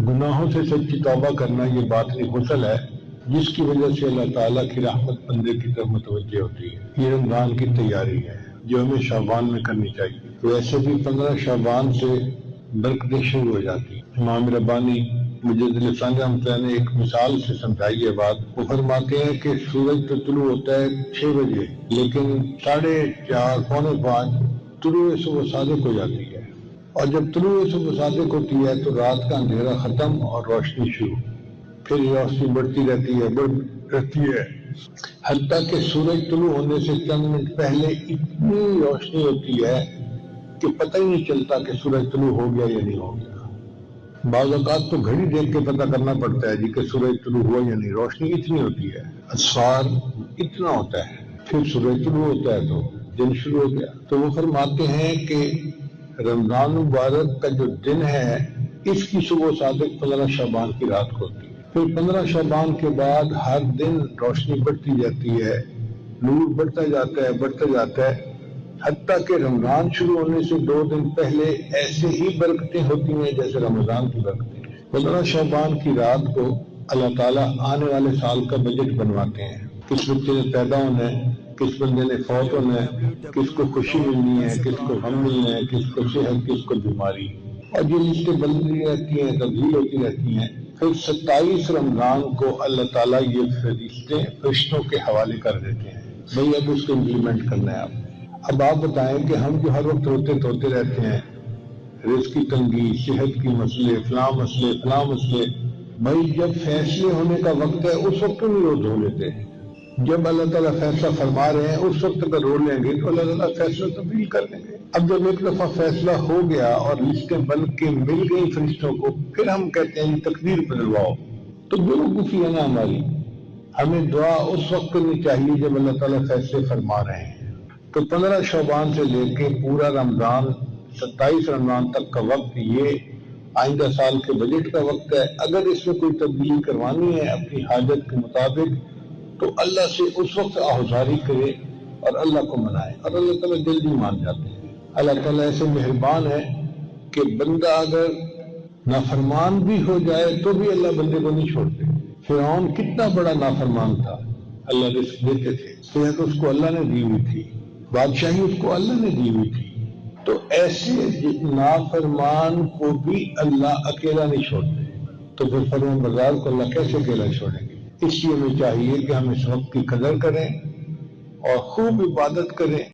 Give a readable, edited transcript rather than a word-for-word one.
گناہوں سے سچی توبہ کرنا یہ باطنی غسل ہے جس کی وجہ سے اللہ تعالیٰ کی رحمت بندے کی طرف متوجہ ہوتی ہے۔ یہ رمضان کی تیاری ہے جو ہمیں شعبان میں کرنی چاہیے۔ ویسے بھی 15 شعبان سے برکتیں شروع ہو جاتی ہیں۔ امام ربانی مجدد لسانی رحمۃ اللہ نے ایک مثال سے سمجھائی ہے بات۔ وہ فرماتے ہیں کہ سورج تو طلوع ہوتا ہے 6 بجے، لیکن 4:30 پونے 5 طلوع صبح صادق ہو جاتی ہے، اور جب طلوع صبح صادق ہوتی ہے تو رات کا اندھیرا ختم اور روشنی شروع، پھر روشنی بڑھتی رہتی ہے حتیٰ کہ سورج طلوع ہونے سے چند منٹ پہلے اتنی روشنی ہوتی ہے کہ پتہ ہی نہیں چلتا کہ سورج طلوع ہو گیا یا نہیں ہو گیا۔ بعض اوقات تو گھڑی دیکھ کے پتہ کرنا پڑتا ہے کہ سورج طلوع ہوا یا نہیں، روشنی اتنی ہوتی ہے، اسفار اتنا ہوتا ہے، پھر سورج طلوع ہوتا ہے تو دن شروع ہو گیا۔ تو وہ فرماتے ہیں کہ رمضان مبارک کا جو دن ہے اس کی صبح صادق 15 شعبان کی رات کو ہوتی ہے۔ پھر 15 شعبان کے بعد ہر دن روشنی بڑھتی جاتی ہے، نور بڑھتا جاتا ہے حتیٰ کہ رمضان شروع ہونے سے 2 دن پہلے ایسے ہی برکتیں ہوتی ہیں جیسے رمضان کی برکتیں۔ 15 شعبان کی رات کو اللہ تعالیٰ آنے والے سال کا بجٹ بنواتے ہیں، کس بچے نے پیدا ہونا ہے، کس بندے نے فوت ہونا ہے، کس کو خوشی ملنی ہے، کس کو غم ملنا ہے، کس کو صحت، کس کو بیماری، اور یہ لسٹیں بدلتی رہتی ہیں، تبدیل ہوتی رہتی ہیں۔ پھر 27 رمضان کو اللہ تعالیٰ یہ فرشتوں کے حوالے کر دیتے ہیں، بھئی اب اس کو امپلیمنٹ کرنا ہے آپ۔ اب آپ بتائیں کہ ہم جو ہر وقت روتے رہتے ہیں، رزق کی تنگی، صحت کی مسئلے، فلاں مسئلے، بھائی جب فیصلے ہونے کا وقت ہے اس وقت نہیں رو دھو لیتے۔ جب اللہ تعالیٰ فیصلہ فرما رہے ہیں اس وقت اگر رو لیں گے تو اللہ تعالیٰ فیصلہ تبدیل کر لیں گے۔ اب جب ایک دفعہ فیصلہ ہو گیا اور لسٹیں بن کے مل گئی فرشتوں کو، پھر ہم کہتے ہیں تقدیر بدلواؤ، تو بیوقوفی ہے نا ہماری۔ ہمیں دعا اس وقت کرنی چاہیے جب اللہ تعالیٰ فیصلے فرما رہے ہیں۔ تو 15 شعبان سے لے کے پورا رمضان 27 رمضان تک کا وقت یہ آئندہ سال کے بجٹ کا وقت ہے۔ اگر اس میں کوئی تبدیلی کروانی ہے اپنی حاجت کے مطابق تو اللہ سے اس وقت آہوزاری کرے اور اللہ کو منائے، اور اللہ تعالیٰ جلدی مان جاتے ہیں۔ اللہ تعالیٰ ایسے مہربان ہے کہ بندہ اگر نافرمان بھی ہو جائے تو بھی اللہ بندے کو نہیں چھوڑتے۔ فرعون کتنا بڑا نافرمان تھا، اللہ رزق دیتے تھے، صحت اس کو اللہ نے دی ہوئی تھی، بادشاہی اس کو اللہ نے دی ہوئی تھی، تو ایسے نافرمان کو بھی اللہ اکیلا نہیں چھوڑتے، تو پھر فرمان بردار کو اللہ کیسے اکیلا چھوڑیں گے؟ اس لیے ہمیں چاہیے کہ ہم اس وقت کی قدر کریں اور خوب عبادت کریں۔